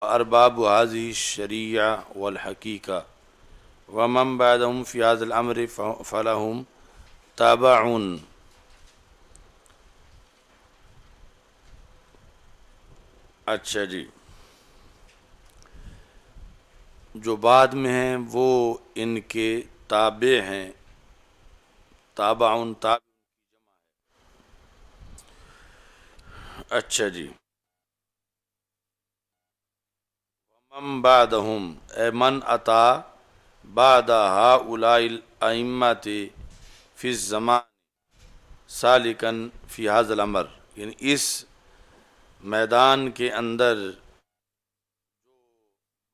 ارباب هذه الشریعہ والحقیقہ ومن بعدهم فی هذا الامر فلهم تابعون۔ اچھا جی، جو بعد میں ہیں وہ ان کے تابع ہیں۔ تابعون تابع۔ اچھا جی، ومن بعدهم اے من اتا بعد هؤلاء الائمۃ فی الزمان سالکا فی هذا الامر، یعنی اس میدان کے اندر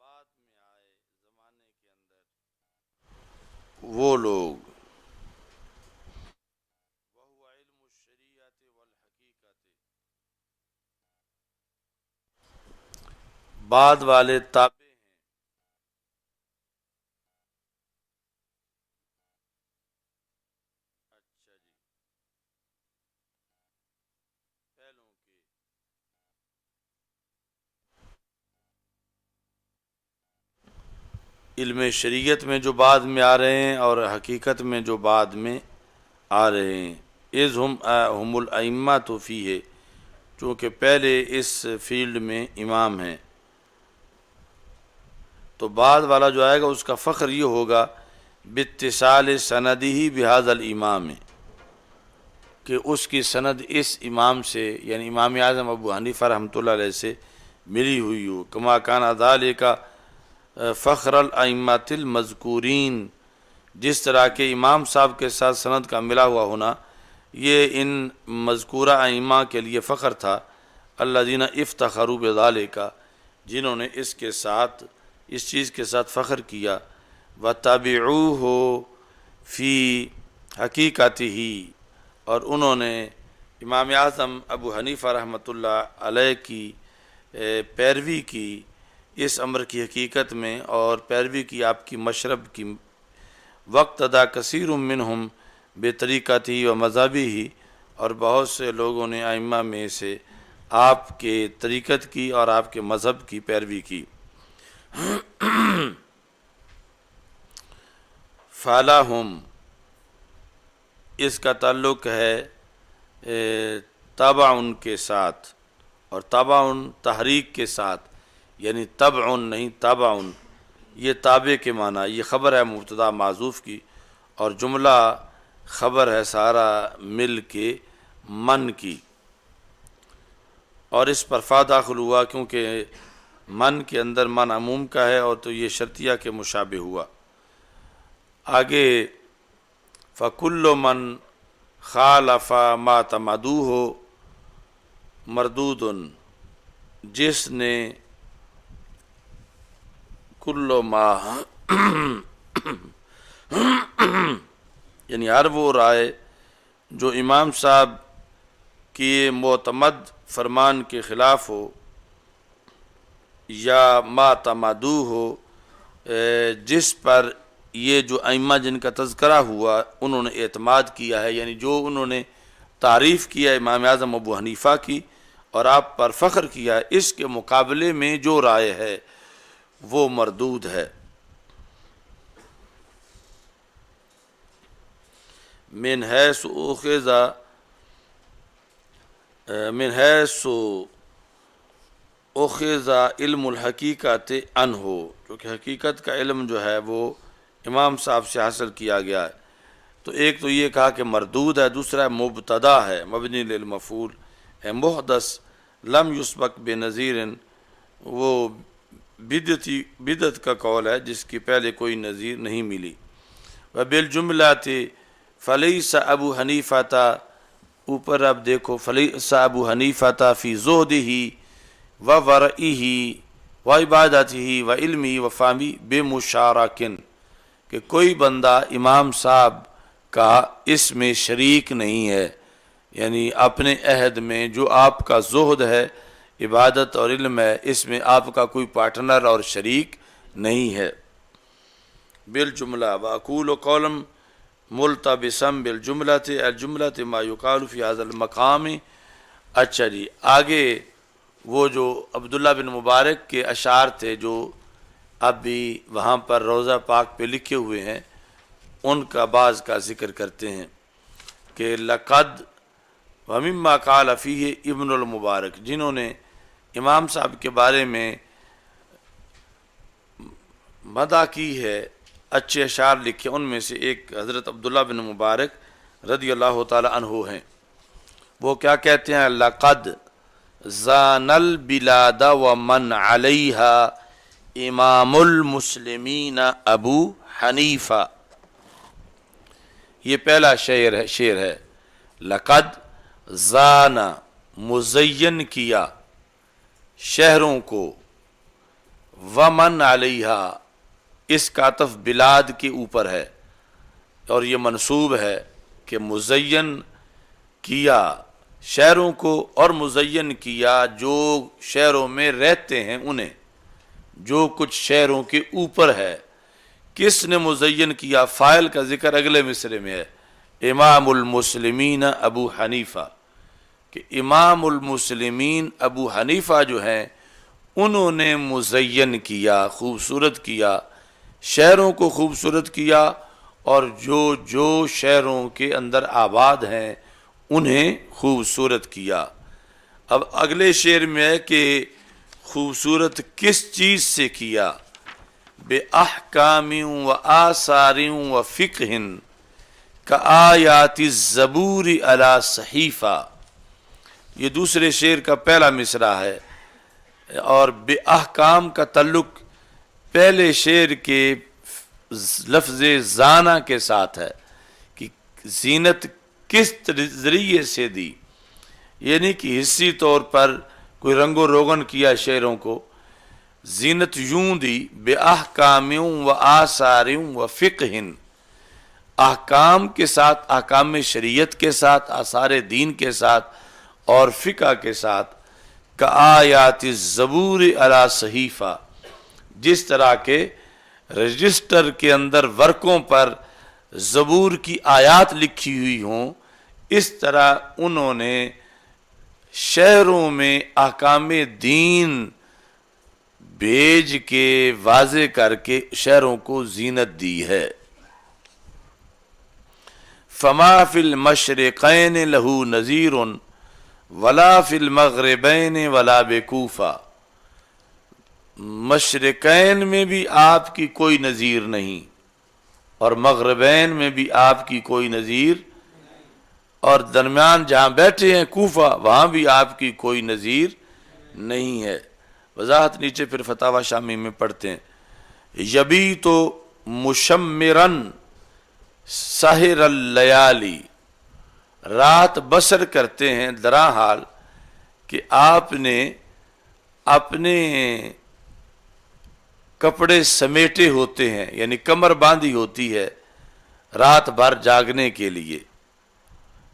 بعد میں آئے زمانے کے اندر وہ لوگ، وہو علم الشریعت والحقیقت، بعد والے تابع ہیں۔ اچھا جی، پہلوں کے علم شریعت میں جو بعد میں آ رہے ہیں اور حقیقت میں جو بعد میں آ رہے ہیں۔ اذ ہم الائمۃ فیہ، چونکہ پہلے اس فیلڈ میں امام ہیں، تو بعد والا جو آئے گا اس کا فخر یہ ہوگا باتصال سندہ بہذا الامام، کہ اس کی سند اس امام سے یعنی امام اعظم ابو حنیفہ رحمۃ اللہ علیہ سے ملی ہوئی ہو۔ کما کان ذالک فخر الائمۃ المذکورین، جس طرح کے امام صاحب کے ساتھ سند کا ملا ہوا ہونا یہ ان مذکورہ ائمہ کے لیے فخر تھا، الذین افتخروا بذالک، جنہوں نے اس کے ساتھ اس چیز کے ساتھ فخر کیا، وتابعوہ فی حقیقتہ، اور انہوں نے امام اعظم ابو حنیفہ رحمۃ اللہ علیہ کی پیروی کی اس امر کی حقیقت میں، اور پیروی کی آپ کی مشرب کی، وقت ادا کثیر منہم بطریقتہ و مذہبہ، اور بہت سے لوگوں نے ائمہ میں سے آپ کے طریقت کی اور آپ کے مذہب کی پیروی کی۔ فَلَهُمْ، اس کا تعلق ہے تابعن کے ساتھ، اور تابعن تحریک کے ساتھ، یعنی تبعن نہیں تابعن، یہ تابع کے معنی، یہ خبر ہے مبتدا معذوف کی، اور جملہ خبر ہے سارا مل کے من کی، اور اس پر فا داخل ہوا کیونکہ من کے اندر من عموم کا ہے، اور تو یہ شرطیہ کے مشابہ ہوا۔ آگے فَكُلُّ مَنْ خَالَفَ مَا تَمَدُوهُ مردود، جس نے کل ما یعنی ہر وہ رائے جو امام صاحب کی معتمد فرمان کے خلاف ہو، یا ما تمادو ہو، جس پر یہ جو ائمہ جن کا تذکرہ ہوا انہوں نے اعتماد کیا ہے، یعنی جو انہوں نے تعریف کیا امام اعظم ابو حنیفہ کی اور آپ پر فخر کیا ہے، اس کے مقابلے میں جو رائے ہے وہ مردود ہے۔ من حیث اخذ علم الحقیقت عنہ، کیونکہ حقیقت کا علم جو ہے وہ امام صاحب سے حاصل کیا گیا ہے، تو ایک تو یہ کہا کہ مردود ہے، دوسرا مبتدا ہے مبنی للمفعول ہے، محدث لم یسبق بنظیر، وہ بدعت کا قول ہے جس کی پہلے کوئی نظیر نہیں ملی۔ وبالجملۃ فلیس ابو حنیفہ، اوپر اب دیکھو، فلیس ابو حنیفہ فی زہدہ وورعہ وعبادتہ وعلمہ وفہمہ بمشارکن، کہ کوئی بندہ امام صاحب کا اس میں شریک نہیں ہے، یعنی اپنے عہد میں جو آپ کا زہد ہے، عبادت اور علم ہے، اس میں آپ کا کوئی پارٹنر اور شریک نہیں ہے۔ بالجملہ وأقول قولا ملتبسا بالجملۃ الجملۃ ما یقال فی هذا المقام۔ اچھا جی، آگے وہ جو عبداللہ بن مبارک کے اشعار تھے جو اب بھی وہاں پر روضہ پاک پہ لکھے ہوئے ہیں، ان کا بعض کا ذکر کرتے ہیں کہ لقد ومما قال فیہ ابن المبارک، جنہوں نے امام صاحب کے بارے میں مدح کی ہے، اچھے اشعار لکھے، ان میں سے ایک حضرت عبداللہ بن مبارک رضی اللہ تعالی عنہ ہیں۔ وہ کیا کہتے ہیں؟ لقد زان البلاد ومن علیہا امام المسلمین ابو حنیفہ۔ یہ پہلا شعر ہے، لقد زانا، مزین کیا شہروں کو، ومن علیہا، اس کا عطف بلاد کے اوپر ہے اور یہ منصوب ہے کہ مزین کیا شہروں کو، اور مزین کیا جو شہروں میں رہتے ہیں انہیں، جو کچھ شہروں کے اوپر ہے۔ کس نے مزین کیا؟ فاعل کا ذکر اگلے مصرے میں ہے، امام المسلمین ابو حنیفہ، کہ امام المسلمین ابو حنیفہ جو ہیں انہوں نے مزین کیا، خوبصورت کیا شہروں کو، خوبصورت کیا، اور جو شہروں کے اندر آباد ہیں انہیں خوبصورت کیا۔ اب اگلے شعر میں ہے کہ خوبصورت کس چیز سے کیا؟ بے احکام و آثار و فقہ کآیات الزبور علی صحیفہ، یہ دوسرے شعر کا پہلا مصرع ہے، اور بے احکام کا تعلق پہلے شعر کے لفظ زانا کے ساتھ ہے کہ زینت کس ذریعے سے دی، یعنی کہ حصی طور پر کوئی رنگ و روغن کیا شعروں کو، زینت یوں دی بے احکام و آثار و فقہ، احکام کے ساتھ، احکام شریعت کے ساتھ، آثار دین کے ساتھ اور فقہ کے ساتھ، کآیات الزبور علی صحیفہ، جس طرح کے رجسٹر کے اندر ورقوں پر زبور کی آیات لکھی ہوئی ہوں، اس طرح انہوں نے شہروں میں احکام دین بھیج کے واضح کر کے شہروں کو زینت دی ہے۔ فما فی المشرقین لہو نذیر ولا فی المغربین ولا بکوفہ، مشرقین میں بھی آپ کی کوئی نظیر نہیں اور مغربین میں بھی آپ کی کوئی نظیر، اور درمیان جہاں بیٹھے ہیں کوفہ، وہاں بھی آپ کی کوئی نظیر نہیں ہے۔ وضاحت نیچے پھر فتاوی شامی میں پڑھتے ہیں، یبیت مشمرن سحر اللیالی، رات بسر کرتے ہیں درا حال کہ آپ نے اپنے کپڑے سمیٹے ہوتے ہیں، یعنی کمر باندھی ہوتی ہے رات بھر جاگنے کے لیے۔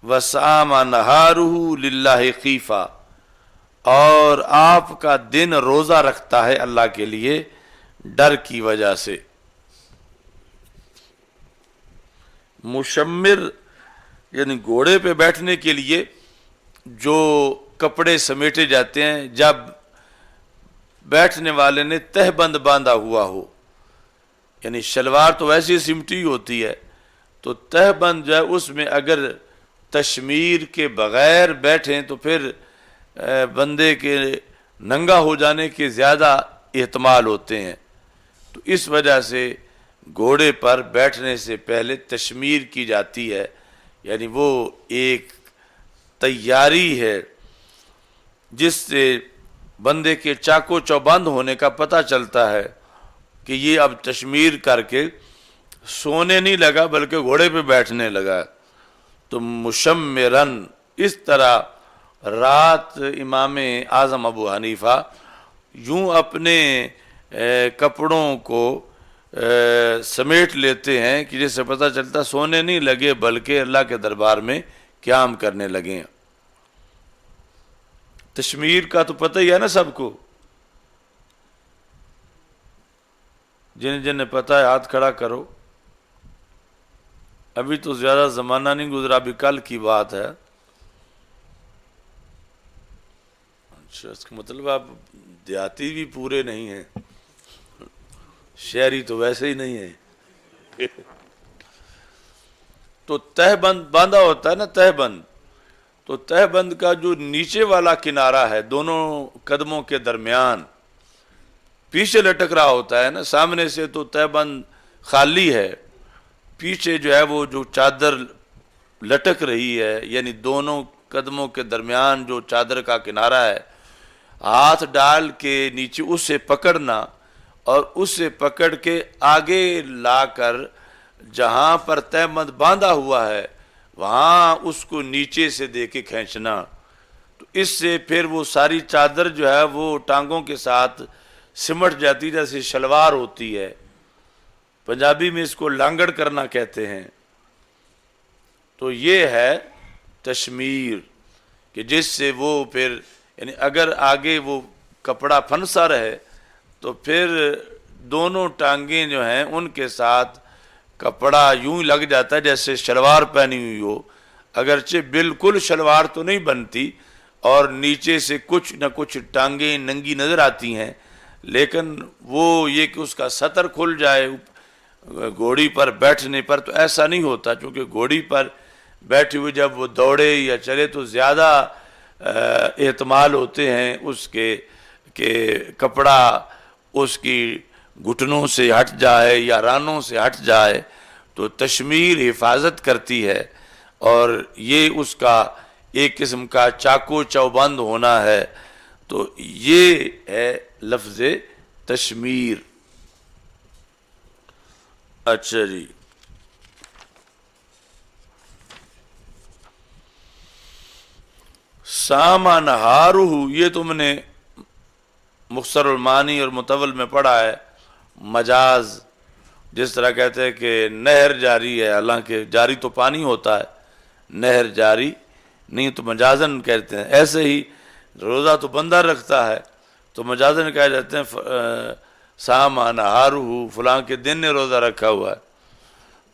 وَسَامَ نَهَارُهُ لِلَّهِ خِیفَةً، اور آپ کا دن روزہ رکھتا ہے اللہ کے لیے ڈر کی وجہ سے۔ مشمر یعنی گھوڑے پہ بیٹھنے کے لیے جو کپڑے سمیٹے جاتے ہیں جب بیٹھنے والے نے تہ بند باندھا ہوا ہو، یعنی شلوار تو ویسے سمٹی ہوتی ہے، تو تہ بند جو ہے اس میں اگر تشمیر کے بغیر بیٹھیں تو پھر بندے کے ننگا ہو جانے کے زیادہ احتمال ہوتے ہیں، تو اس وجہ سے گھوڑے پر بیٹھنے سے پہلے تشمیر کی جاتی ہے، یعنی وہ ایک تیاری ہے جس سے بندے کے چاقو چوبند ہونے کا پتہ چلتا ہے کہ یہ اب تشمیر کر کے سونے نہیں لگا بلکہ گھوڑے پہ بیٹھنے لگا۔ تو مشمرن، اس طرح رات امام اعظم ابو حنیفہ یوں اپنے کپڑوں کو سمیٹ لیتے ہیں کہ جس سے پتہ چلتا سونے نہیں لگے بلکہ اللہ کے دربار میں قیام کرنے لگے۔ تشمیر کا تو پتہ ہی ہے نا سب کو، جن جن پتہ ہے ہاتھ کھڑا کرو۔ ابھی تو زیادہ زمانہ نہیں گزرا، ابھی کل کی بات ہے۔ اچھا، اس کا مطلب آپ دیہاتی بھی پورے نہیں ہیں، شہری تو ویسے ہی نہیں ہے۔ تو تہ بند باندھا ہوتا ہے نا، تہ بند، تو تہ بند کا جو نیچے والا کنارہ ہے دونوں قدموں کے درمیان پیچھے لٹک رہا ہوتا ہے نا، سامنے سے تو تہ بند خالی ہے، پیچھے جو ہے وہ جو چادر لٹک رہی ہے، یعنی دونوں قدموں کے درمیان جو چادر کا کنارہ ہے، ہاتھ ڈال کے نیچے اس سے پکڑنا اور اس سے پکڑ کے آگے لا کر جہاں پر تہ بند باندھا ہوا ہے وہاں اس کو نیچے سے دے کے کھینچنا، تو اس سے پھر وہ ساری چادر جو ہے وہ ٹانگوں کے ساتھ سمٹ جاتی، جیسے شلوار ہوتی ہے، پنجابی میں اس کو لانگڑ کرنا کہتے ہیں۔ تو یہ ہے تشمیر، کہ جس سے وہ پھر یعنی اگر آگے وہ کپڑا پھنسا رہے تو پھر دونوں ٹانگیں جو ہیں ان کے ساتھ کپڑا یوں ہی لگ جاتا ہے جیسے شلوار پہنی ہوئی ہو، اگرچہ بالکل شلوار تو نہیں بنتی اور نیچے سے کچھ نہ کچھ ٹانگیں ننگی نظر آتی ہیں، لیکن وہ یہ کہ اس کا سطر کھل جائے گھوڑی پر بیٹھنے پر تو ایسا نہیں ہوتا، چونکہ گھوڑی پر بیٹھے ہوئے جب وہ دوڑے یا چلے تو زیادہ احتمال ہوتے ہیں اس کے کہ کپڑا اس کی گھٹنوں سے ہٹ جائے یا رانوں سے ہٹ جائے، تو تشمیر حفاظت کرتی ہے، اور یہ اس کا ایک قسم کا چاکو چوبند ہونا ہے، تو یہ ہے لفظ تشمیر۔ اچھا جی، ساما نہارہ، یہ تم نے مختصر المعانی اور مطول میں پڑھا ہے، مجاز، جس طرح کہتے ہیں کہ نہر جاری ہے، حالانکہ جاری تو پانی ہوتا ہے، نہر جاری نہیں تو مجازن کہتے ہیں، ایسے ہی روزہ تو بندہ رکھتا ہے تو مجازن کہہ جاتے ہیں ساما نہارہ، فلاں کے دن نے روزہ رکھا ہوا ہے،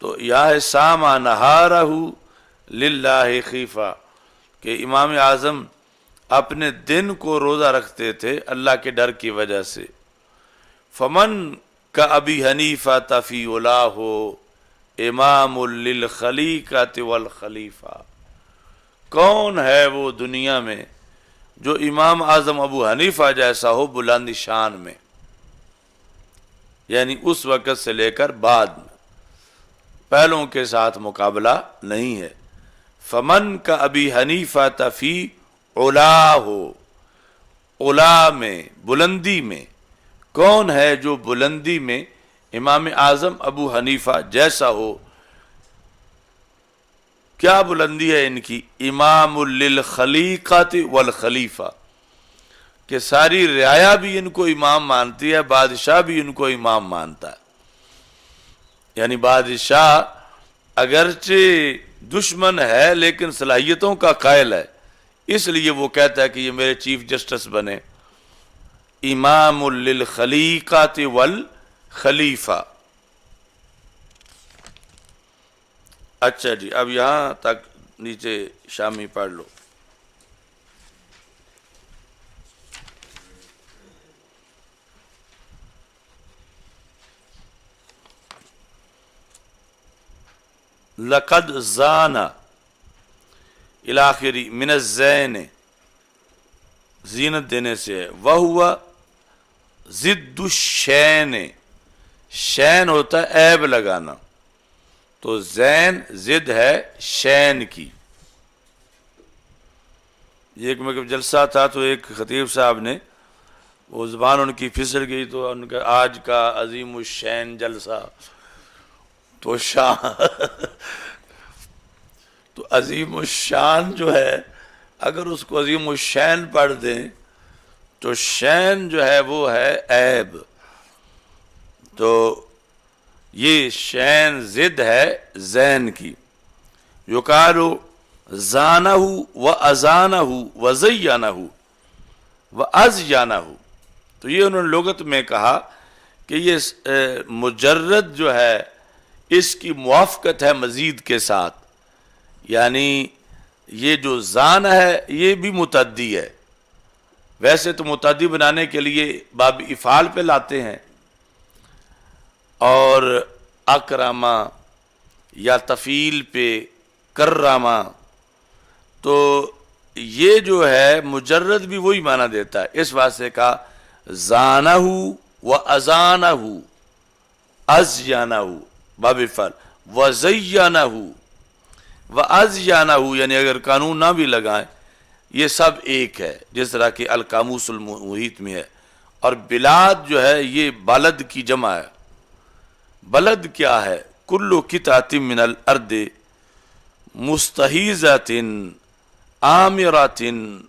تو یہاں ہے ساما نہارہ للہ خیفہ، کہ امام اعظم اپنے دن کو روزہ رکھتے تھے اللہ کے ڈر کی وجہ سے۔ فمن کا ابی حنیفہ فی اولہ امام للخلیقۃ والخلیفہ، کون ہے وہ دنیا میں جو امام اعظم ابو حنیفہ جیسا ہو بلند شان میں، یعنی اس وقت سے لے کر بعد میں پہلوں کے ساتھ مقابلہ نہیں ہے۔ فمن کا ابی حنیفہ فی علا ہو، علا میں بلندی میں، کون ہے جو بلندی میں امام اعظم ابو حنیفہ جیسا ہو؟ کیا بلندی ہے ان کی؟ امام للخلیقۃ والخلیفہ، کہ ساری رعایا بھی ان کو امام مانتی ہے، بادشاہ بھی ان کو امام مانتا ہے، یعنی بادشاہ اگرچہ دشمن ہے لیکن صلاحیتوں کا قائل ہے، اس لیے وہ کہتا ہے کہ یہ میرے چیف جسٹس بنے، امام للخلیقۃ والخلیفہ۔ اچھا جی، اب یہاں تک نیچے شامی پڑھ لو۔ لقد زان الاخری من الزین، زینت دینے سے ہے، وہو ضد الشین، شین ہوتا ہے عیب لگانا، تو زین ضد ہے شین کی۔ ایک میں جلسہ تھا تو ایک خطیب صاحب نے وہ زبان ان کی پھسل گئی تو ان کا آج کا عظیم الشین جلسہ، تو تو عظیم الشان جو ہے اگر اس کو عظیم الشین پڑھ دیں تو شین جو ہے وہ ہے عیب، تو یہ شین ضد ہے زین کی۔ یقال زانہ و ازانہ و زینہ و ازینہ، تو یہ انہوں نے لغت میں کہا کہ یہ مجرد جو ہے اس کی موافقت ہے مزید کے ساتھ، یعنی یہ جو زان ہے یہ بھی متعدی ہے، ویسے تو متعدی بنانے کے لیے باب افعال پہ لاتے ہیں، اور اکرما یا تفیل پہ کرما، تو یہ جو ہے مجرد بھی وہی معنی دیتا ہے، اس واسطے کا زانہ و ازانہ، ازینہ باب افعال، وزینہ و ازینہ، یعنی اگر قانون نہ بھی لگائیں یہ سب ایک ہے، جس طرح کہ القاموس المحیط میں ہے۔ اور بلاد جو ہے یہ بلد کی جمع ہے۔ بلد کیا ہے؟ کل قطعۃ من الارض مستحیزۃ عامرۃ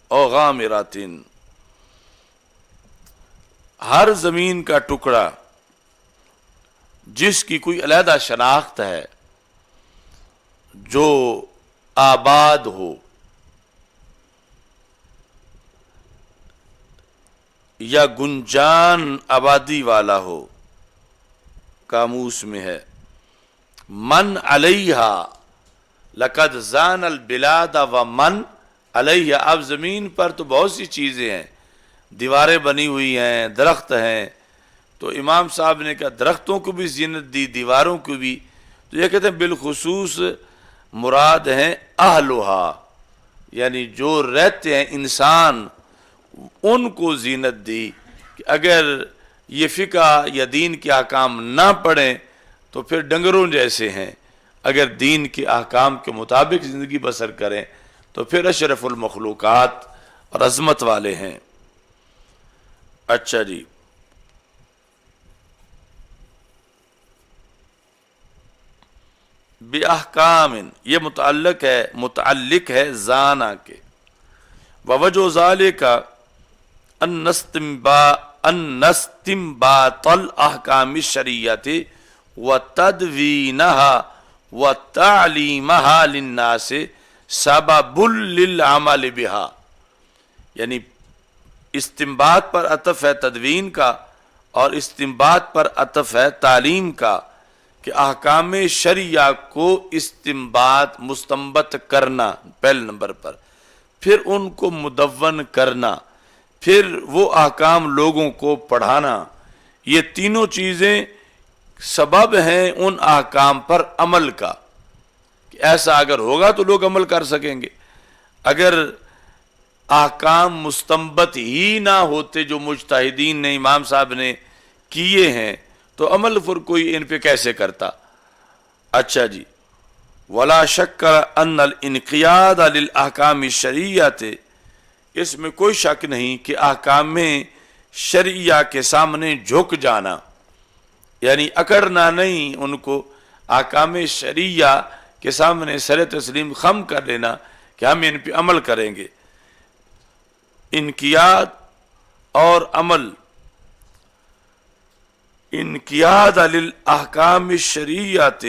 او غامرۃ، ہر زمین کا ٹکڑا جس کی کوئی علیحدہ شناخت ہے، جو آباد ہو یا گنجان آبادی والا ہو، قاموس میں ہے من علیہا لقد زان البلاد و من علیہ۔ اب زمین پر تو بہت سی چیزیں ہیں، دیواریں بنی ہوئی ہیں، درخت ہیں، تو امام صاحب نے کہا درختوں کو بھی زینت دی، دیواروں کو بھی، تو یہ کہتے ہیں بالخصوص مراد ہیں اہلھا، یعنی جو رہتے ہیں انسان، ان کو زینت دی کہ اگر یہ فقہ یا دین کے احکام نہ پڑھیں تو پھر ڈنگروں جیسے ہیں، اگر دین کے احکام کے مطابق زندگی بسر کریں تو پھر اشرف المخلوقات اور عظمت والے ہیں۔ اچھا جی، بِأَحْكَامٍ یہ متعلق ہے زانا کے، ووجہ ذالک ان استنباط الاحکام الشرعیۃ وتدوینها وتعلیمها للناس سبب للعمل بها، یعنی استنباط پر عطف ہے تدوین کا، اور استنباط پر عطف ہے تعلیم کا، کہ احکام شرعیہ کو مستنبط کرنا پہلے نمبر پر، پھر ان کو مدون کرنا، پھر وہ احکام لوگوں کو پڑھانا، یہ تینوں چیزیں سبب ہیں ان احکام پر عمل کا، کہ ایسا اگر ہوگا تو لوگ عمل کر سکیں گے۔ اگر احکام مستنبط ہی نہ ہوتے جو مجتہدین نے، امام صاحب نے کیے ہیں، تو عمل پھر کوئی ان پہ کیسے کرتا؟ اچھا جی، ولا شک ان الانقیاد للاحکام الشرعیۃ، اس میں کوئی شک نہیں کہ احکام شرعیہ کے سامنے جھک جانا، یعنی اکڑنا نہیں، ان کو احکام شرعیہ کے سامنے سر تسلیم خم کر لینا کہ ہم ان پہ عمل کریں گے۔ انقیاد اور عمل، انقیاد للاحکام الشرعیۃ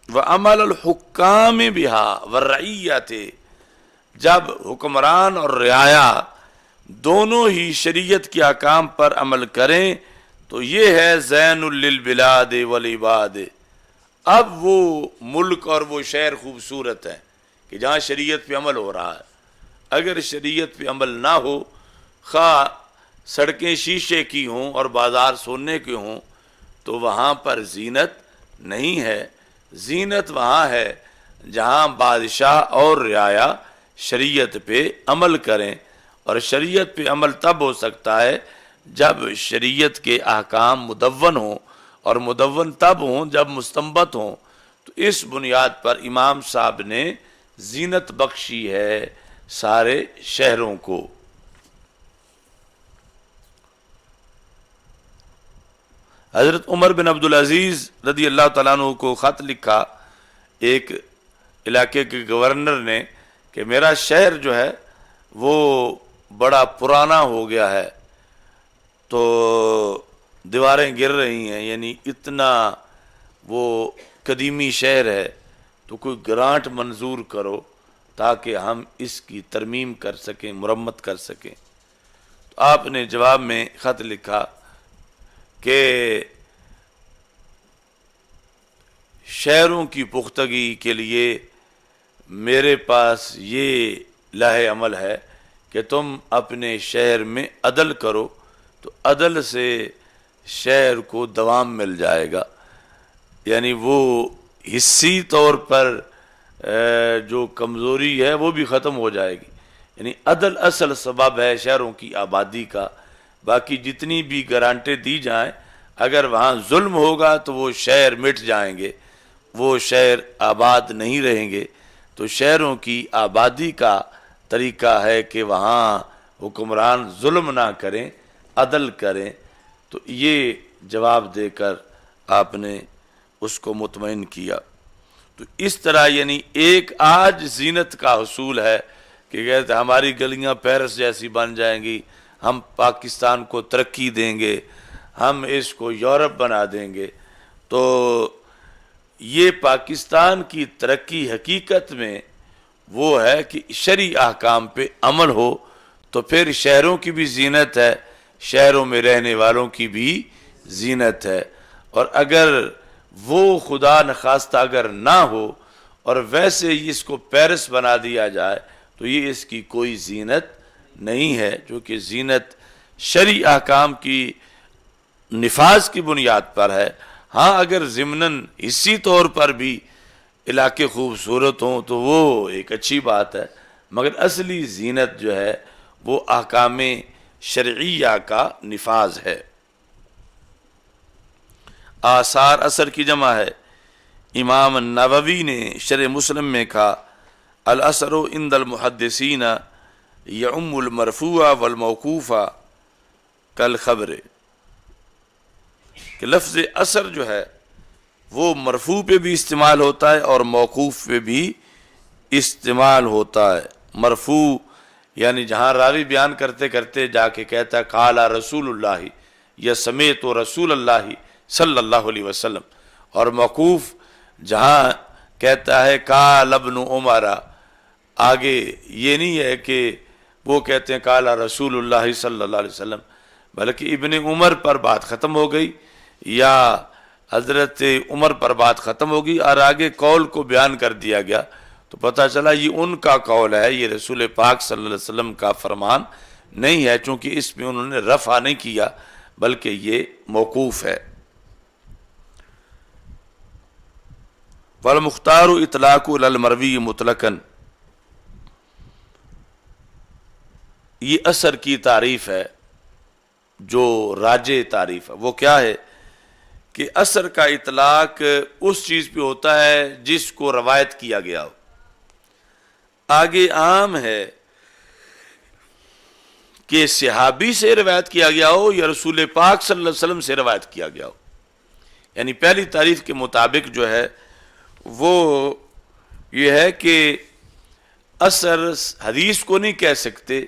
وعمل الحکام بها والرعیۃ، جب حکمران اور رعایا دونوں ہی شریعت کے احکام پر عمل کریں تو یہ ہے زین للبلاد والعباد، اب وہ ملک اور وہ شہر خوبصورت ہے کہ جہاں شریعت پہ عمل ہو رہا ہے۔ اگر شریعت پہ عمل نہ ہو، خواہ سڑکیں شیشے کی ہوں اور بازار سونے کے ہوں، تو وہاں پر زینت نہیں ہے۔ زینت وہاں ہے جہاں بادشاہ اور رعایا شریعت پہ عمل کریں، اور شریعت پہ عمل تب ہو سکتا ہے جب شریعت کے احکام مدون ہوں، اور مدون تب ہوں جب مستنبط ہوں۔ تو اس بنیاد پر امام صاحب نے زینت بخشی ہے سارے شہروں کو۔ حضرت عمر بن عبدالعزیز رضی اللہ تعالیٰ عنہ کو خط لکھا ایک علاقے کے گورنر نے کہ میرا شہر جو ہے وہ بڑا پرانا ہو گیا ہے، تو دیواریں گر رہی ہیں، یعنی اتنا وہ قدیمی شہر ہے، تو کوئی گرانٹ منظور کرو تاکہ ہم اس کی ترمیم کر سکیں، مرمت کر سکیں۔ تو آپ نے جواب میں خط لکھا کہ شہروں کی پختگی کے لیے میرے پاس یہ لاہ عمل ہے کہ کہ تم اپنے شہر میں عدل کرو، تو عدل سے شہر کو دوام مل جائے گا، یعنی وہ حصی طور پر جو کمزوری ہے وہ بھی ختم ہو جائے گی۔ یعنی عدل اصل سبب ہے شہروں کی آبادی کا، باقی جتنی بھی گرانٹیں دی جائیں اگر وہاں ظلم ہوگا تو وہ شہر مٹ جائیں گے، وہ شہر آباد نہیں رہیں گے۔ تو شہروں کی آبادی کا طریقہ ہے کہ وہاں حکمران ظلم نہ کریں، عدل کریں۔ تو یہ جواب دے کر آپ نے اس کو مطمئن کیا۔ تو اس طرح یعنی ایک آج زینت کا حصول ہے کہ کہتے ہماری گلیاں پیرس جیسی بن جائیں گی، ہم پاکستان کو ترقی دیں گے، ہم اس کو یورپ بنا دیں گے۔ تو یہ پاکستان کی ترقی حقیقت میں وہ ہے کہ شرعی احکام پہ عمل ہو، تو پھر شہروں کی بھی زینت ہے، شہروں میں رہنے والوں کی بھی زینت ہے۔ اور اگر وہ خدا نخواستہ اگر نہ ہو اور ویسے ہی اس کو پیرس بنا دیا جائے تو یہ اس کی کوئی زینت نہیں ہے، جو کہ زینت شرعی احکام کی نفاذ کی بنیاد پر ہے۔ ہاں اگر ضمناً اسی طور پر بھی علاقے خوبصورت ہوں تو وہ ایک اچھی بات ہے، مگر اصلی زینت جو ہے وہ احکام شرعیہ کا نفاذ ہے۔ آثار اثر کی جمع ہے۔ امام نووی نے شرح مسلم میں کہا الاثر عند المحدثین یعم المرفوع والموقوف کالخبر، کہ لفظ اثر جو ہے وہ مرفوع پہ بھی استعمال ہوتا ہے اور موقوف پہ بھی استعمال ہوتا ہے۔ مرفوع یعنی جہاں راوی بیان کرتے کرتے جا کے کہتا ہے قال رسول اللہ یا سمیت رسول اللہ صلی اللہ علیہ وسلم، اور موقوف جہاں کہتا ہے قال ابن عمر، آگے یہ نہیں ہے کہ وہ کہتے ہیں قال رسول اللہ صلی اللہ علیہ وسلم، بلکہ ابن عمر پر بات ختم ہو گئی یا حضرت عمر پر بات ختم ہوگی اور آگے قول کو بیان کر دیا گیا، تو پتہ چلا یہ ان کا قول ہے، یہ رسول پاک صلی اللہ علیہ وسلم کا فرمان نہیں ہے، چونکہ اس میں انہوں نے رفع نہیں کیا بلکہ یہ موقوف ہے۔ والمختار اطلاق علی المروی مطلقاً، یہ اثر کی تعریف ہے جو راجع تعریف ہے۔ وہ کیا ہے کہ اثر کا اطلاق اس چیز پہ ہوتا ہے جس کو روایت کیا گیا ہو۔ آگے عام ہے کہ صحابی سے روایت کیا گیا ہو یا رسول پاک صلی اللہ علیہ وسلم سے روایت کیا گیا ہو، یعنی پہلی تعریف کے مطابق جو ہے وہ یہ ہے کہ اثر حدیث کو نہیں کہہ سکتے،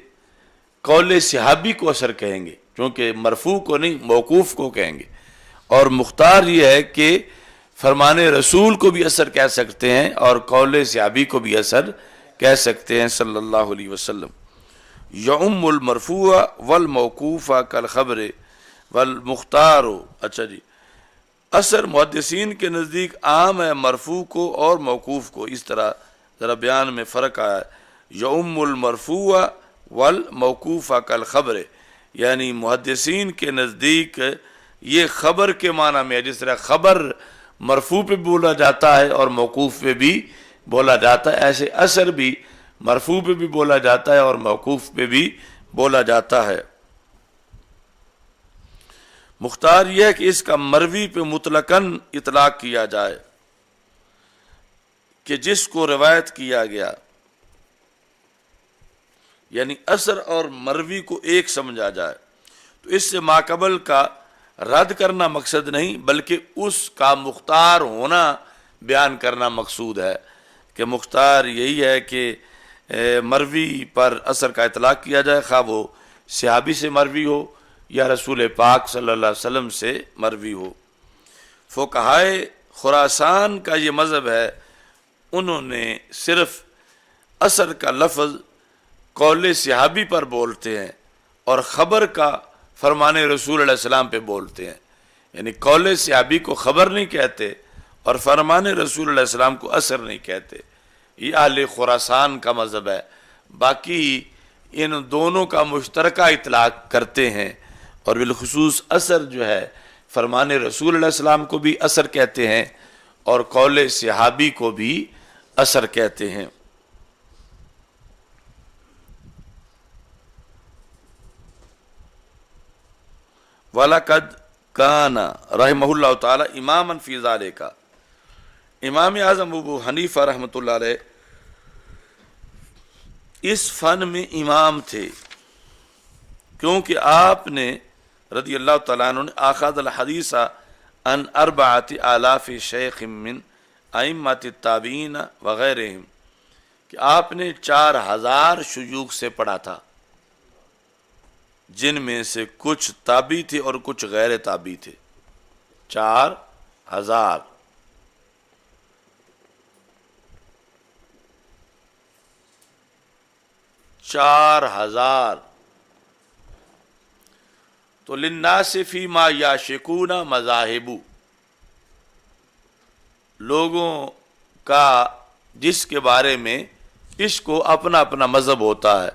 قول صحابی کو اثر کہیں گے، کیونکہ مرفوع کو نہیں موقوف کو کہیں گے۔ اور مختار یہ ہے کہ فرمان رسول کو بھی اثر کہہ سکتے ہیں اور قول صحابی کو بھی اثر کہہ سکتے ہیں صلی اللہ علیہ وسلم۔ یعم المرفوع والموقوف کالخبر والمختار، اچھا جی، اثر محدثین کے نزدیک عام ہے مرفوع کو اور موقوف کو، اس طرح ذرا بیان میں فرق آیا ہے۔ یعم المرفوع والموقوف کالخبر، یعنی محدثین کے نزدیک یہ خبر کے معنی میں ہے، جس طرح خبر مرفوع پہ بولا جاتا ہے اور موقوف پہ بھی بولا جاتا ہے، ایسے اثر بھی مرفوع پہ بھی بولا جاتا ہے اور موقوف پہ بھی بولا جاتا ہے۔ مختار یہ ہے کہ اس کا مروی پہ مطلقاً اطلاق کیا جائے کہ جس کو روایت کیا گیا، یعنی اثر اور مروی کو ایک سمجھا جائے۔ تو اس سے ماقبل کا رد کرنا مقصد نہیں بلکہ اس کا مختار ہونا بیان کرنا مقصود ہے، کہ مختار یہی ہے کہ مروی پر اثر کا اطلاق کیا جائے، خواہ وہ صحابی سے مروی ہو یا رسول پاک صلی اللہ علیہ وسلم سے مروی ہو۔ فقہائے خراسان کا یہ مذہب ہے، انہوں نے صرف اثر کا لفظ قول صحابی پر بولتے ہیں اور خبر کا فرمان رسول علیہ السلام پہ بولتے ہیں، یعنی قول صحابی کو خبر نہیں کہتے اور فرمان رسول علیہ السلام کو اثر نہیں کہتے۔ یہ اہل خراسان کا مذہب ہے۔ باقی ان دونوں کا مشترکہ اطلاق کرتے ہیں، اور بالخصوص اثر جو ہے فرمان رسول علیہ السلام کو بھی اثر کہتے ہیں اور قول صحابی کو بھی اثر کہتے ہیں۔ وَلَقَدْ كَانَ رحمہ اللہ تعالی اماماً فی ذالک، امام اعظم ابو حنیفہ رحمۃ اللہ علیہ اس فن میں امام تھے، کیونکہ آپ نے رضی اللہ تعالیٰ عنہ نے اخذ الحدیث عن 4000 شیخ من ائمۃ التابعین وغیرہم، کہ آپ نے 4000 شیوخ سے پڑھا تھا، جن میں سے کچھ تابعی تھے اور کچھ غیر تابعی تھے۔ 4000 تو للناس فیما یعشقون مذاہب، لوگوں کا جس کے بارے میں اس کو اپنا اپنا مذہب ہوتا ہے،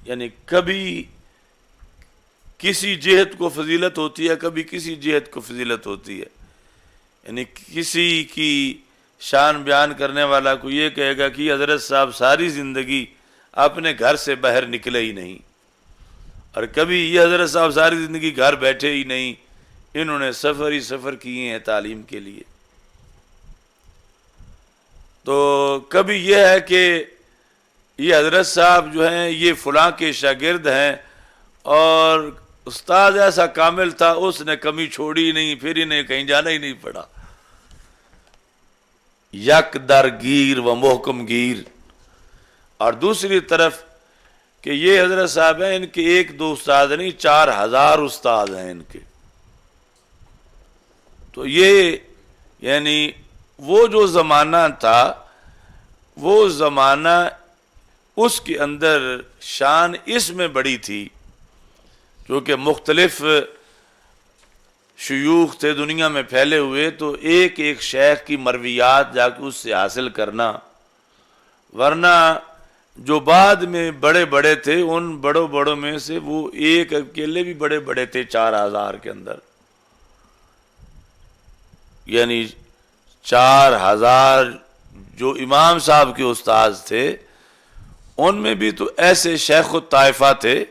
یعنی کبھی کسی جہت کو فضیلت ہوتی ہے، کبھی کسی جہت کو فضیلت ہوتی ہے، یعنی کسی کی شان بیان کرنے والا کو یہ کہے گا کہ حضرت صاحب ساری زندگی اپنے گھر سے باہر نکلے ہی نہیں، اور کبھی یہ حضرت صاحب ساری زندگی گھر بیٹھے ہی نہیں، انہوں نے سفر ہی سفر کیے ہیں تعلیم کے لیے۔ تو کبھی یہ ہے کہ یہ حضرت صاحب جو ہیں یہ فلاں کے شاگرد ہیں، اور استاد ایسا کامل تھا اس نے کمی چھوڑی نہیں، پھر انہیں کہیں جانا ہی نہیں پڑا۔ یک در گیر و محکم گیر۔ اور دوسری طرف کہ یہ حضرت صاحب ہیں، ان کے ایک دو استاد نہیں، 4000 استاد ہیں ان کے۔ تو یہ یعنی وہ جو زمانہ تھا، وہ زمانہ اس کے اندر شان اس میں بڑی تھی کیونکہ مختلف شیوخ تھے دنیا میں پھیلے ہوئے، تو ایک ایک شیخ کی مرویات جا کے اس سے حاصل کرنا، ورنہ جو بعد میں بڑے بڑے تھے ان بڑوں بڑوں میں سے وہ ایک اکیلے بھی بڑے بڑے تھے 4000 کے اندر، یعنی 4000 جو امام صاحب کے استاد تھے ان میں بھی تو ایسے شیخ الطائفہ تھے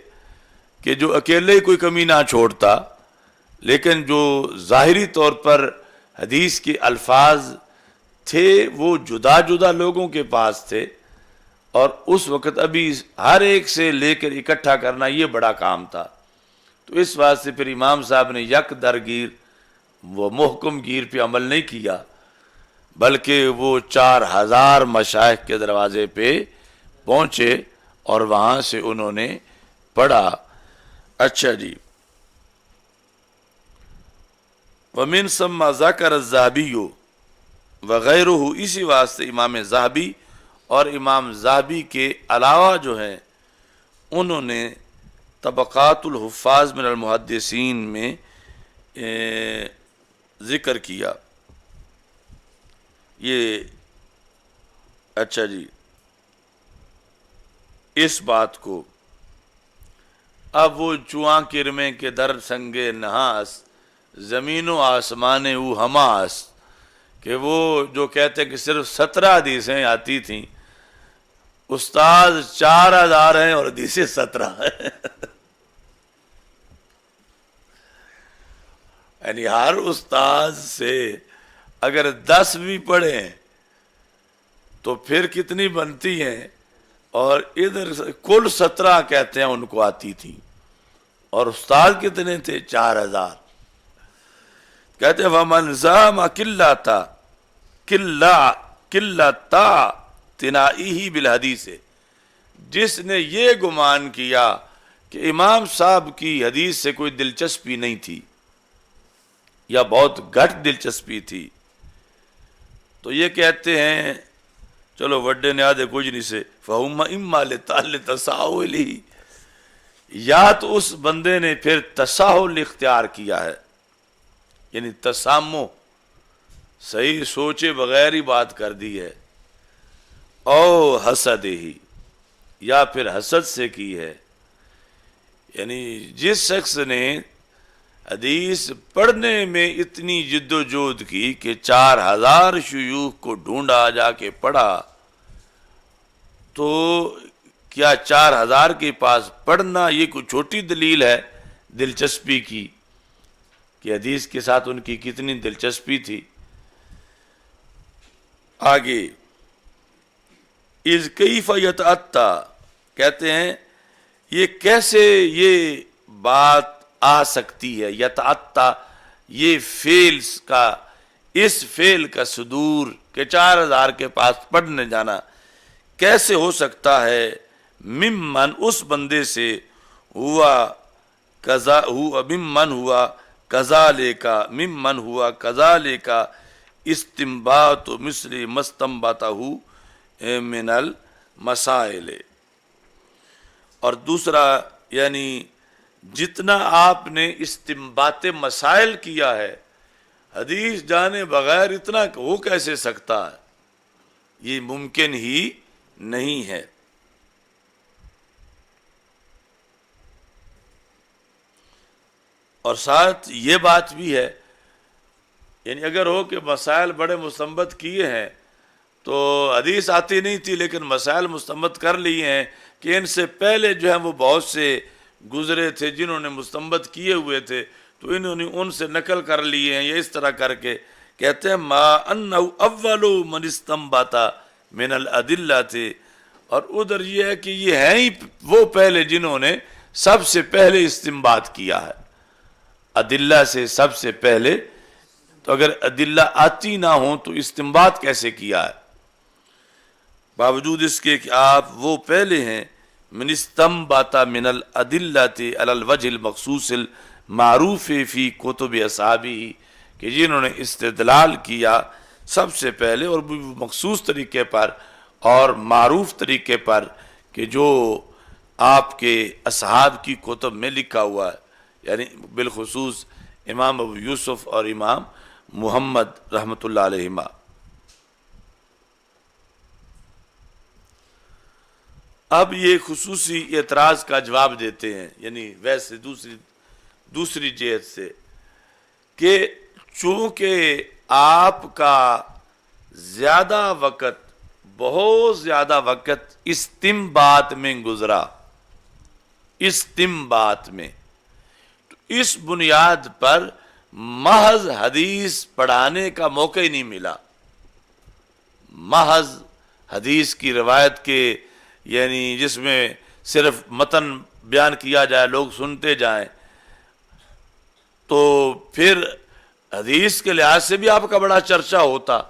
کہ جو اکیلے ہی کوئی کمی نہ چھوڑتا، لیکن جو ظاہری طور پر حدیث کے الفاظ تھے وہ جدا جدا لوگوں کے پاس تھے، اور اس وقت ابھی ہر ایک سے لے کر اکٹھا کرنا یہ بڑا کام تھا۔ تو اس واسطے پھر امام صاحب نے یک درگیر وہ محکم گیر پہ عمل نہیں کیا، بلکہ وہ 4000 مشائخ کے دروازے پہ پہنچے اور وہاں سے انہوں نے پڑھا۔ اچھا جی، وَمِن ثَمَّ ذَكَرَ الذَّهَبِيُّ وغیرہ، اسی واسطے امام ذہبی اور امام ذہبی کے علاوہ جو ہیں انہوں نے طبقات الحفاظ من المحدثین میں ذکر کیا یہ۔ اچھا جی، اس بات کو اب وہ چواں کرمے کے در سنگے نحاس، زمین و آسمان او ہماس، کہ وہ جو کہتے کہ صرف 17 حدیثیں آتی تھیں، استاد 4000 ہیں اور حدیثیں 17 ہیں۔ یعنی ہر استاد سے اگر 10 بھی پڑھیں تو پھر کتنی بنتی ہیں، اور ادھر کل 17 کہتے ہیں ان کو آتی تھی، اور استاد کتنے تھے؟ 4000۔ کہتے ہیں وَمَنْ زَعَمَ قِلَّتَ تِنَائِهِ بِالْحَدِيثِ، جس نے یہ گمان کیا کہ امام صاحب کی حدیث سے کوئی دلچسپی نہیں تھی یا بہت گھٹ دلچسپی تھی، تو یہ کہتے ہیں چلو وڈے نے آدھے کچھ نہیں سے فہم اما لتساہل، یا تو اس بندے نے پھر تساہل اختیار کیا ہے، یعنی تسامح، صحیح سوچے بغیر ہی بات کر دی ہے، او حسد ہی، یا پھر حسد سے کی ہے. یعنی جس شخص نے حدیث پڑھنے میں اتنی جد و جہد کی کہ 4000 شیوخ کو ڈھونڈا، جا کے پڑھا، تو کیا 4000 کے پاس پڑھنا یہ کوئی چھوٹی دلیل ہے دلچسپی کی، کہ حدیث کے ساتھ ان کی کتنی دلچسپی تھی. آگے اذ کیف یتأتی، کہتے ہیں یہ کیسے یہ بات آ سکتی ہے. یتأتی یہ فعل کا، اس فعل کا صدور کہ 4000 کے پاس پڑھنے جانا کیسے ہو سکتا ہے. ممن اس بندے سے، ہوا کذا، ہوا ممن ہوا کذالک، ممن ہوا کذالک استنباط مثل مستنبطہ من المسائل. اور دوسرا یعنی جتنا آپ نے استنباط مسائل کیا ہے حدیث جانے بغیر، اتنا ہو کیسے سکتا ہے، یہ ممکن ہی نہیں ہے. اور ساتھ یہ بات بھی ہے، یعنی اگر ہو کہ مسائل بڑے مستنبط کیے ہیں تو حدیث آتی نہیں تھی لیکن مسائل مستنبط کر لیے ہیں، کہ ان سے پہلے جو ہیں وہ بہت سے گزرے تھے جنہوں نے مستنبط کیے ہوئے تھے، تو انہوں نے ان سے نقل کر لیے ہیں، یا اس طرح کر کے کہتے ہیں ما انہ اول من استنبط من الادلہ تھے. اور ادھر یہ ہے کہ یہ ہیں ہی وہ پہلے جنہوں نے سب سے پہلے استنباط کیا ہے ادلہ سے، سب سے پہلے. تو اگر ادلہ آتی نہ ہوں تو استنباط کیسے کیا ہے، باوجود اس کے کہ آپ وہ پہلے ہیں. من استنبط من الادلۃ علی الوجہ المخصوص المعروف فی کتب اصحابہ، کہ جنہوں نے استدلال کیا سب سے پہلے اور مخصوص طریقے پر اور معروف طریقے پر، کہ جو آپ کے اصحاب کی کتب میں لکھا ہوا ہے، یعنی بالخصوص امام ابو یوسف اور امام محمد رحمۃ اللہ علیہما. اب یہ خصوصی اعتراض کا جواب دیتے ہیں، یعنی ویسے دوسری جہت سے، کہ چونکہ آپ کا زیادہ وقت، بہت زیادہ وقت استنباط میں گزرا، استنباط میں، تو اس بنیاد پر محض حدیث پڑھانے کا موقع ہی نہیں ملا. محض حدیث کی روایت کے، یعنی جس میں صرف متن بیان کیا جائے، لوگ سنتے جائیں، تو پھر حدیث کے لحاظ سے بھی آپ کا بڑا چرچا ہوتا.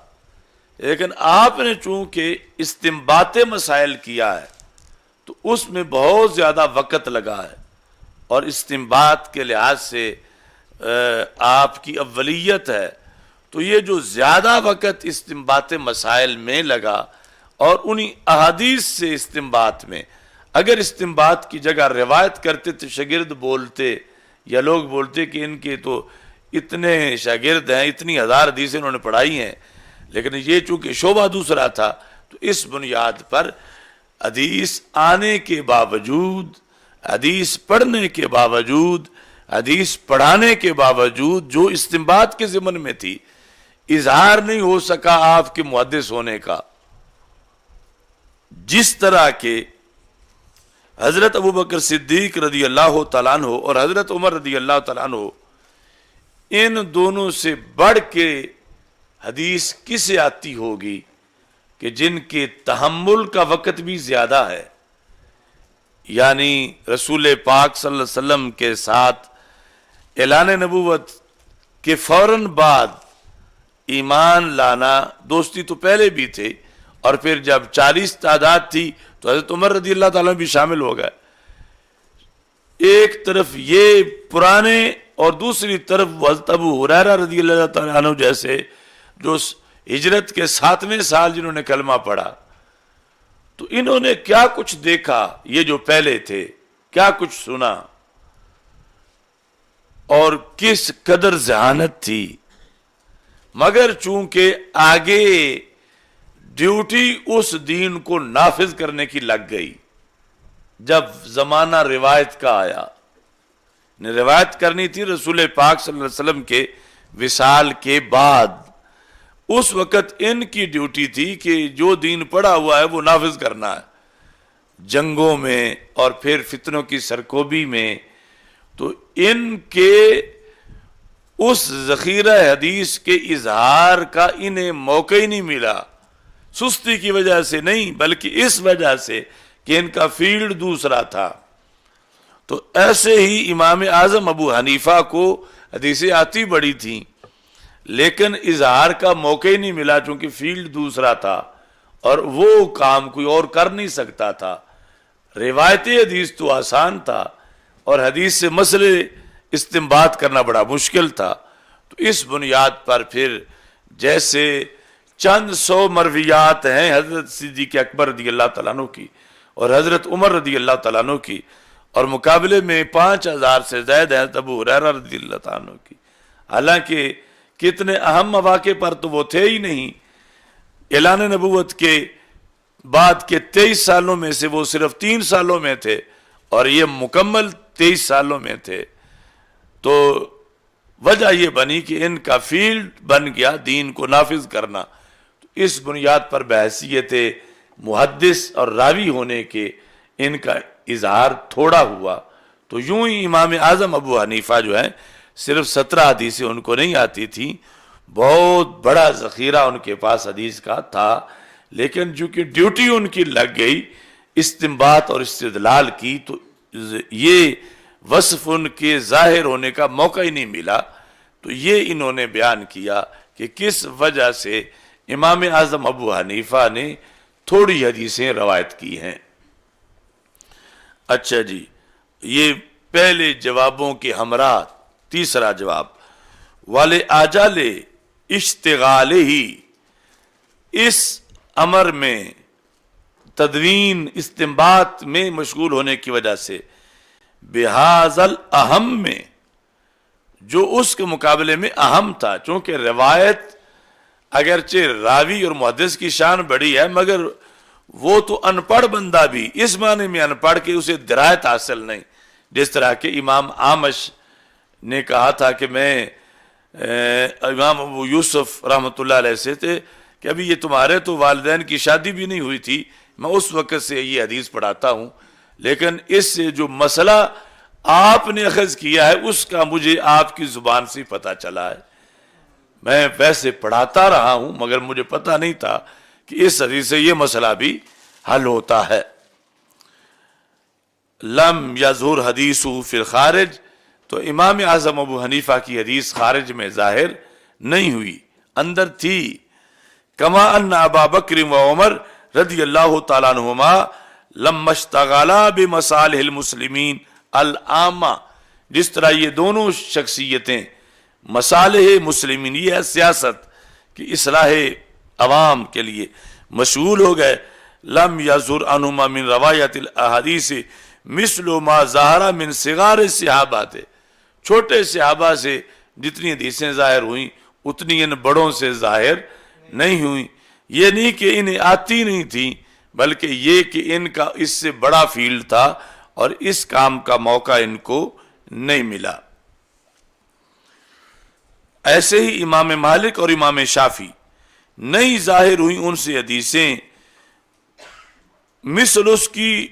لیکن آپ نے چونکہ استنباط مسائل کیا ہے تو اس میں بہت زیادہ وقت لگا ہے، اور استنباط کے لحاظ سے آپ کی اولیت ہے. تو یہ جو زیادہ وقت استنباط مسائل میں لگا اور انہی احادیث سے استنباط میں، اگر استنباط کی جگہ روایت کرتے تو شاگرد بولتے یا لوگ بولتے کہ ان کے تو اتنے شاگرد ہیں، اتنی ہزار حدیثیں انہوں نے پڑھائی ہیں، لیکن یہ چونکہ شعبہ دوسرا تھا تو اس بنیاد پر حدیث آنے کے باوجود، حدیث پڑھنے کے باوجود، حدیث پڑھانے کے باوجود جو استنباط کے ضمن میں تھی، اظہار نہیں ہو سکا آپ کے محدث ہونے کا. جس طرح کے حضرت ابوبکر صدیق رضی اللہ تعالیٰ عنہ اور حضرت عمر رضی اللہ تعالیٰ عنہ، ان دونوں سے بڑھ کے حدیث کسے آتی ہوگی کہ جن کے تحمل کا وقت بھی زیادہ ہے. یعنی رسول پاک صلی اللہ علیہ وسلم کے ساتھ اعلان نبوت کے فوراً بعد ایمان لانا، دوستی تو پہلے بھی تھے، اور پھر جب 40 تعداد تھی تو حضرت عمر رضی اللہ تعالیٰ بھی شامل ہو گئے. ایک طرف یہ پرانے اور دوسری طرف حضرت ابو ہریرہ رضی اللہ تعالیٰ عنہ جیسے جو ہجرت کے 7ویں سال جنہوں نے کلمہ پڑھا، تو انہوں نے کیا کچھ دیکھا، یہ جو پہلے تھے کیا کچھ سنا، اور کس قدر ذہانت تھی. مگر چونکہ آگے ڈیوٹی اس دین کو نافذ کرنے کی لگ گئی، جب زمانہ روایت کا آیا، روایت کرنی تھی رسول پاک صلی اللہ علیہ وسلم کے وصال کے بعد، اس وقت ان کی ڈیوٹی تھی کہ جو دین پڑا ہوا ہے وہ نافذ کرنا ہے جنگوں میں اور پھر فتنوں کی سرکوبی میں۔ تو ان کے اس ذخیرہ حدیث کے اظہار کا انہیں موقع ہی نہیں ملا، سستی کی وجہ سے نہیں بلکہ اس وجہ سے کہ ان کا فیلڈ دوسرا تھا۔ تو ایسے ہی امام اعظم ابو حنیفہ کو حدیثیں آتی بڑی تھیں لیکن اظہار کا موقع ہی نہیں ملا چونکہ فیلڈ دوسرا تھا اور وہ کام کوئی اور کر نہیں سکتا تھا۔ روایت حدیث تو آسان تھا اور حدیث سے مسئلے استنباط کرنا بڑا مشکل تھا۔ تو اس بنیاد پر پھر جیسے چند سو مرویات ہیں حضرت صدیق اکبر رضی اللہ تعالیٰ عنہ کی اور حضرت عمر رضی اللہ تعالیٰ عنہ کی، اور مقابلے میں 5000 سے زائد ہیں ابو ہریرہ رضی اللہ تعالیٰ عنہ کی، حالانکہ کتنے اہم مواقع پر تو وہ تھے ہی نہیں۔ اعلان نبوت کے بعد کے 23 سالوں میں سے وہ صرف 3 سالوں میں تھے اور یہ مکمل 23 سالوں میں تھے۔ تو وجہ یہ بنی کہ ان کا فیلڈ بن گیا دین کو نافذ کرنا۔ تو اس بنیاد پر بحیثیت محدث اور راوی ہونے کے ان کا اظہار تھوڑا ہوا۔ تو یوں ہی امام اعظم ابو حنیفہ جو ہے صرف 17 حدیثیں ان کو نہیں آتی تھیں، بہت بڑا ذخیرہ ان کے پاس حدیث کا تھا، لیکن چونکہ ڈیوٹی ان کی لگ گئی استنباط اور استدلال کی تو یہ وصف ان کے ظاہر ہونے کا موقع ہی نہیں ملا۔ تو یہ انہوں نے بیان کیا کہ کس وجہ سے امام اعظم ابو حنیفہ نے تھوڑی حدیثیں روایت کی ہیں۔ اچھا جی، یہ پہلے جوابوں کے ہمراہ تیسرا جواب، والے آجال اشتغال ہی، اس امر میں تدوین استنباط میں مشغول ہونے کی وجہ سے، بہذل اہم میں، جو اس کے مقابلے میں اہم تھا، چونکہ روایت اگرچہ راوی اور محدث کی شان بڑی ہے مگر وہ تو ان پڑھ بندہ بھی اس معنی میں ان پڑھ کہ اسے درایت حاصل نہیں، جس طرح کہ امام اعمش نے کہا تھا کہ میں امام ابو یوسف رحمۃ اللہ علیہ سے تھے کہ ابھی یہ تمہارے تو والدین کی شادی بھی نہیں ہوئی تھی، میں اس وقت سے یہ حدیث پڑھاتا ہوں، لیکن اس سے جو مسئلہ آپ نے اخذ کیا ہے اس کا مجھے آپ کی زبان سے پتہ چلا ہے، میں ویسے پڑھاتا رہا ہوں مگر مجھے پتہ نہیں تھا کہ اس حدیث سے یہ مسئلہ بھی حل ہوتا ہے۔ لم یظہر حدیث فی الخارج، تو امام اعظم ابو حنیفہ کی حدیث خارج میں ظاہر نہیں ہوئی، اندر تھی۔ کما ان ابا بکر و عمر رضی اللہ تعالیٰ عنہما لما اشتغلا بمصالح المسلمین العامہ، جس طرح یہ دونوں شخصیتیں مصالح مسلمین، یہ ہے سیاست کی اصلاح عوام کے لیے مشغول ہو گئے، لم یظہر عنہما من روایت الاحادیث مثل ما ظہر من صغار صحابہ، چھوٹے صحابہ سے جتنی حدیثیں ظاہر ہوئیں اتنی ان بڑوں سے ظاہر نہیں ہوئیں۔ یہ نہیں کہ انہیں آتی نہیں تھیں بلکہ یہ کہ ان کا اس سے بڑا فیلڈ تھا اور اس کام کا موقع ان کو نہیں ملا۔ ایسے ہی امام مالک اور امام شافعی نہیں ظاہر ہوئیں ان سے حدیثیں مثل اس کی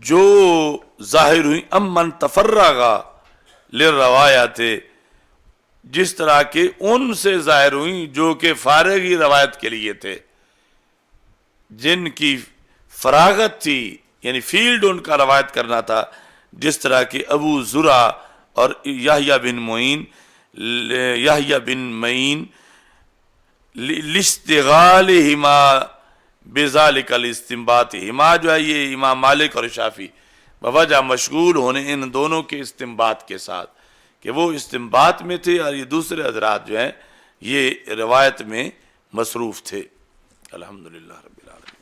جو ظاہر ہوئیں امن تفرغ للروایات، جس طرح کہ ان سے ظاہر ہوئیں جو کہ فارغی روایت کے لیے تھے، جن کی فراغت تھی یعنی فیلڈ ان کا روایت کرنا تھا، جس طرح کہ ابو زرع اور یحییٰ بن معین لاشتغالہما بذالک الاستنباط، ہما جو ہے یہ امام مالک اور شافعی بوجہ مشغول ہونے ان دونوں کے استنباط کے ساتھ کہ وہ استنباط میں تھے اور یہ دوسرے حضرات جو ہیں یہ روایت میں مصروف تھے۔ الحمدللہ رب العالمین۔